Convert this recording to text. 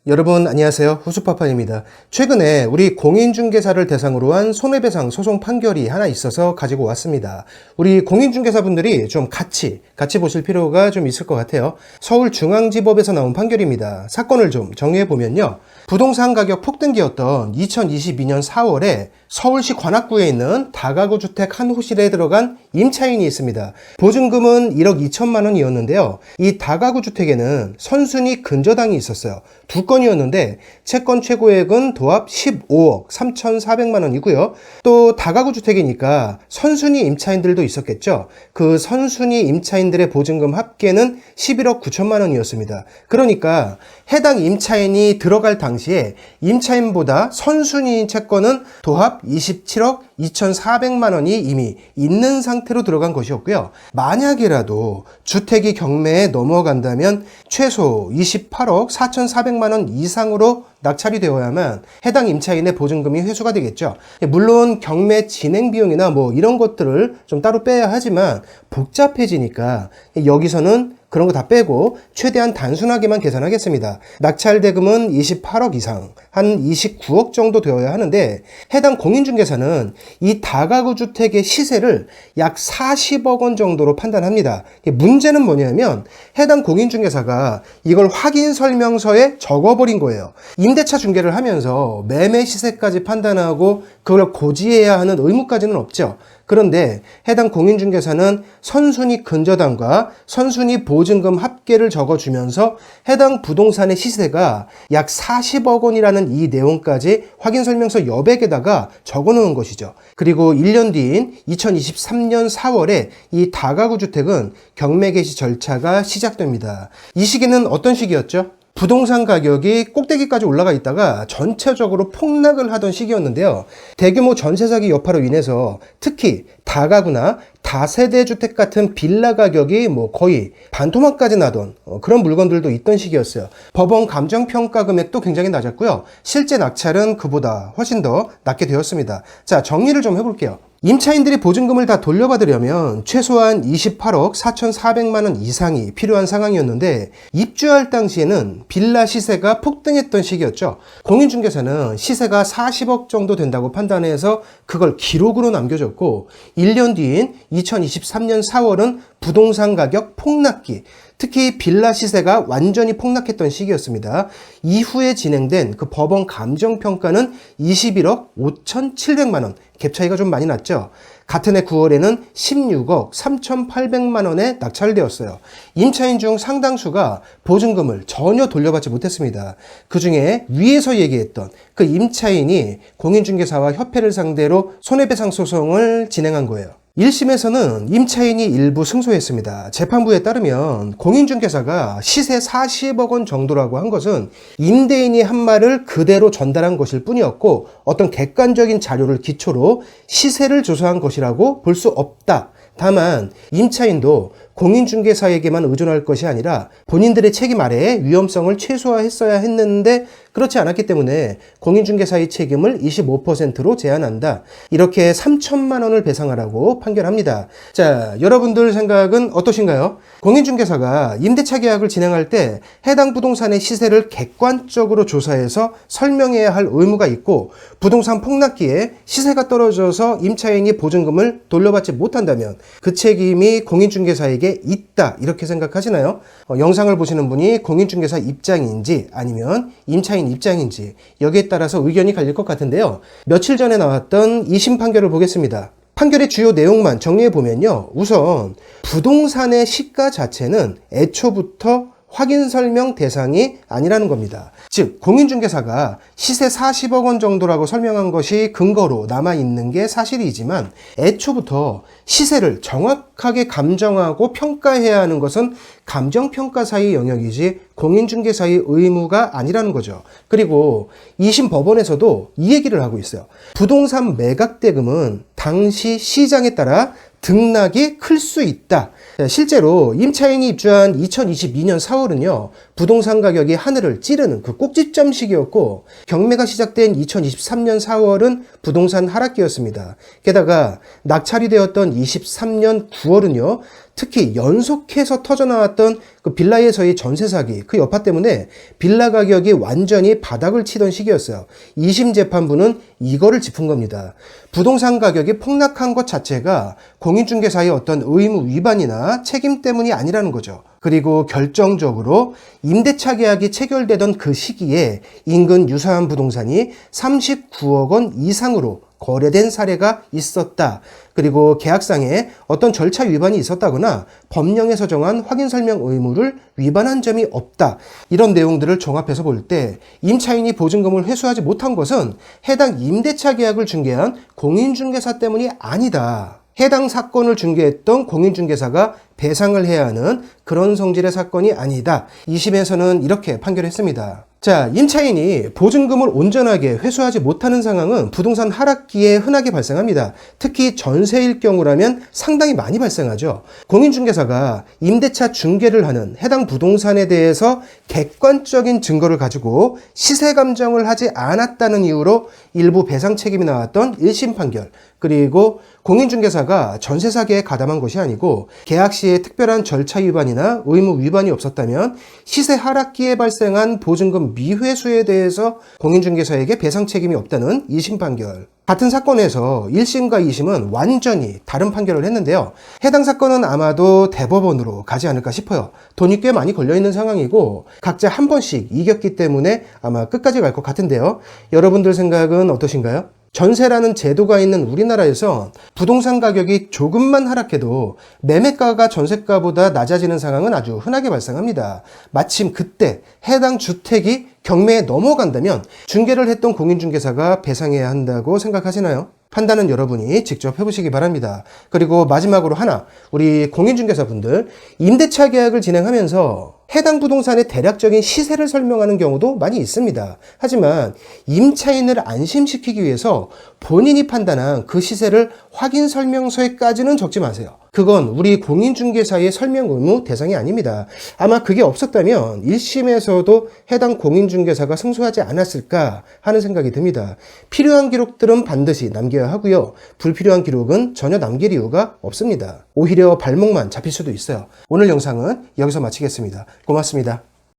여러분 안녕하세요. 후수파파입니다. 최근에 우리 공인중개사를 대상으로 한 손해배상 소송 판결이 하나 있어서 가지고 왔습니다. 우리 공인중개사분들이 좀 같이 보실 필요가 좀 있을 것 같아요. 서울중앙지법에서 나온 판결입니다. 사건을 좀 정리해보면요. 부동산 가격 폭등기였던 2022년 4월에 서울시 관악구에 있는 다가구 주택 한 호실에 들어간 임차인이 있습니다. 보증금은 1억 2천만 원이었는데요. 이 다가구 주택에는 선순위 근저당이 있었어요. 두 건이었는데 채권 최고액은 도합 15억 3,400만 원이고요. 또 다가구 주택이니까 선순위 임차인들도 있었겠죠. 그 선순위 임차인들의 보증금 합계는 11억 9천만 원이었습니다. 그러니까 해당 임차인이 들어갈 당시에 임차인보다 선순위인 채권은 도합 27억 2,400만 원이 이미 있는 상태로 들어간 것이었고요. 만약이라도 주택이 경매에 넘어간다면 최소 28억 4,400만 원 이상으로 낙찰이 되어야만 해당 임차인의 보증금이 회수가 되겠죠. 물론 경매 진행 비용이나 이런 것들을 좀 따로 빼야 하지만 복잡해지니까 여기서는 그런 거 다 빼고 최대한 단순하게만 계산하겠습니다. 낙찰 대금은 28억 이상, 한 29억 정도 되어야 하는데 해당 공인중개사는 이 다가구 주택의 시세를 약 40억 원 정도로 판단합니다. 문제는 뭐냐면 해당 공인중개사가 이걸 확인 설명서에 적어버린 거예요. 임대차 중개를 하면서 매매 시세까지 판단하고 그걸 고지해야 하는 의무까지는 없죠. 그런데 해당 공인중개사는 선순위 근저당과 선순위 보증금 합계를 적어주면서 해당 부동산의 시세가 약 40억 원이라는 이 내용까지 확인설명서 여백에다가 적어놓은 것이죠. 그리고 1년 뒤인 2023년 4월에 이 다가구 주택은 경매 개시 절차가 시작됩니다. 이 시기는 어떤 시기였죠? 부동산 가격이 꼭대기까지 올라가 있다가 전체적으로 폭락을 하던 시기였는데요. 대규모 전세 사기 여파로 인해서 특히 다가구나 다세대 주택 같은 빌라 가격이 거의 반토막까지 나던 그런 물건들도 있던 시기였어요. 법원 감정평가 금액도 굉장히 낮았고요. 실제 낙찰은 그보다 훨씬 더 낮게 되었습니다. 자, 정리를 좀 해볼게요. 임차인들이 보증금을 다 돌려받으려면 최소한 28억 4,400만 원 이상이 필요한 상황이었는데 입주할 당시에는 빌라 시세가 폭등했던 시기였죠. 공인중개사는 시세가 40억 정도 된다고 판단해서 그걸 기록으로 남겨줬고 1년 뒤인 2023년 4월은 부동산 가격 폭락기, 특히 빌라 시세가 완전히 폭락했던 시기였습니다. 이후에 진행된 그 법원 감정평가는 21억 5,700만 원, 갭 차이가 좀 많이 났죠. 같은 해 9월에는 16억 3,800만 원에 낙찰되었어요. 임차인 중 상당수가 보증금을 전혀 돌려받지 못했습니다. 그 중에 위에서 얘기했던 그 임차인이 공인중개사와 협회를 상대로 손해배상 소송을 진행한 거예요. 1심에서는 임차인이 일부 승소했습니다. 재판부에 따르면 공인중개사가 시세 40억 원 정도라고 한 것은 임대인이 한 말을 그대로 전달한 것일 뿐이었고 어떤 객관적인 자료를 기초로 시세를 조사한 것이라고 볼 수 없다. 다만 임차인도 공인중개사에게만 의존할 것이 아니라 본인들의 책임 아래에 위험성을 최소화했어야 했는데 그렇지 않았기 때문에 공인중개사의 책임을 25%로 제한한다. 이렇게 3천만 원을 배상하라고 판결합니다. 자, 여러분들 생각은 어떠신가요? 공인중개사가 임대차 계약을 진행할 때 해당 부동산의 시세를 객관적으로 조사해서 설명해야 할 의무가 있고 부동산 폭락기에 시세가 떨어져서 임차인이 보증금을 돌려받지 못한다면 그 책임이 공인중개사에게 있다, 이렇게 생각하시나요? 영상을 보시는 분이 공인중개사 입장인지 아니면 임차인 입장인지 여기에 따라서 의견이 갈릴 것 같은데요. 며칠 전에 나왔던 2심 판결을 보겠습니다. 판결의 주요 내용만 정리해보면요. 우선 부동산의 시가 자체는 애초부터 확인 설명 대상이 아니라는 겁니다. 즉 공인중개사가 시세 40억 원 정도라고 설명한 것이 근거로 남아있는 게 사실이지만 애초부터 시세를 정확하게 감정하고 평가해야 하는 것은 감정평가사의 영역이지 공인중개사의 의무가 아니라는 거죠. 그리고 2심 법원에서도 이 얘기를 하고 있어요. 부동산 매각대금은 당시 시장에 따라 등락이 클 수 있다. 실제로 임차인이 입주한 2022년 4월은요, 부동산 가격이 하늘을 찌르는 그 꼭지점 시기였고, 경매가 시작된 2023년 4월은 부동산 하락기였습니다. 게다가 낙찰이 되었던 23년 9월은요, 특히 연속해서 터져나왔던 그 빌라에서의 전세 사기, 그 여파 때문에 빌라 가격이 완전히 바닥을 치던 시기였어요. 2심 재판부는 이거를 짚은 겁니다. 부동산 가격이 폭락한 것 자체가 공인중개사의 어떤 의무 위반이나 책임 때문이 아니라는 거죠. 그리고 결정적으로 임대차 계약이 체결되던 그 시기에 인근 유사한 부동산이 39억 원 이상으로 거래된 사례가 있었다. 그리고 계약상에 어떤 절차 위반이 있었다거나 법령에서 정한 확인 설명 의무를 위반한 점이 없다. 이런 내용들을 종합해서 볼 때 임차인이 보증금을 회수하지 못한 것은 해당 임대차 계약을 중개한 공인중개사 때문이 아니다. 해당 사건을 중개했던 공인중개사가 배상을 해야 하는 그런 성질의 사건이 아니다. 2심에서는 이렇게 판결했습니다. 자, 임차인이 보증금을 온전하게 회수하지 못하는 상황은 부동산 하락기에 흔하게 발생합니다. 특히 전세일 경우라면 상당히 많이 발생하죠. 공인중개사가 임대차 중개를 하는 해당 부동산에 대해서 객관적인 증거를 가지고 시세 감정을 하지 않았다는 이유로 일부 배상 책임이 나왔던 1심 판결, 그리고 공인중개사가 전세 사기에 가담한 것이 아니고 계약 시에 특별한 절차 위반이나 의무 위반이 없었다면 시세 하락기에 발생한 보증금 미회수에 대해서 공인중개사에게 배상 책임이 없다는 2심 판결. 같은 사건에서 1심과 2심은 완전히 다른 판결을 했는데요. 해당 사건은 아마도 대법원으로 가지 않을까 싶어요. 돈이 꽤 많이 걸려있는 상황이고 각자 한 번씩 이겼기 때문에 아마 끝까지 갈 것 같은데요. 여러분들 생각은 어떠신가요? 전세라는 제도가 있는 우리나라에서 부동산 가격이 조금만 하락해도 매매가가 전세가보다 낮아지는 상황은 아주 흔하게 발생합니다. 마침 그때 해당 주택이 경매에 넘어간다면 중개를 했던 공인중개사가 배상해야 한다고 생각하시나요? 판단은 여러분이 직접 해보시기 바랍니다. 그리고 마지막으로 하나, 우리 공인중개사분들 임대차 계약을 진행하면서 해당 부동산의 대략적인 시세를 설명하는 경우도 많이 있습니다. 하지만 임차인을 안심시키기 위해서 본인이 판단한 그 시세를 확인 설명서에까지는 적지 마세요. 그건 우리 공인중개사의 설명 의무 대상이 아닙니다. 아마 그게 없었다면 1심에서도 해당 공인중개사가 승소하지 않았을까 하는 생각이 듭니다. 필요한 기록들은 반드시 남겨야 하고요. 불필요한 기록은 전혀 남길 이유가 없습니다. 오히려 발목만 잡힐 수도 있어요. 오늘 영상은 여기서 마치겠습니다. 고맙습니다.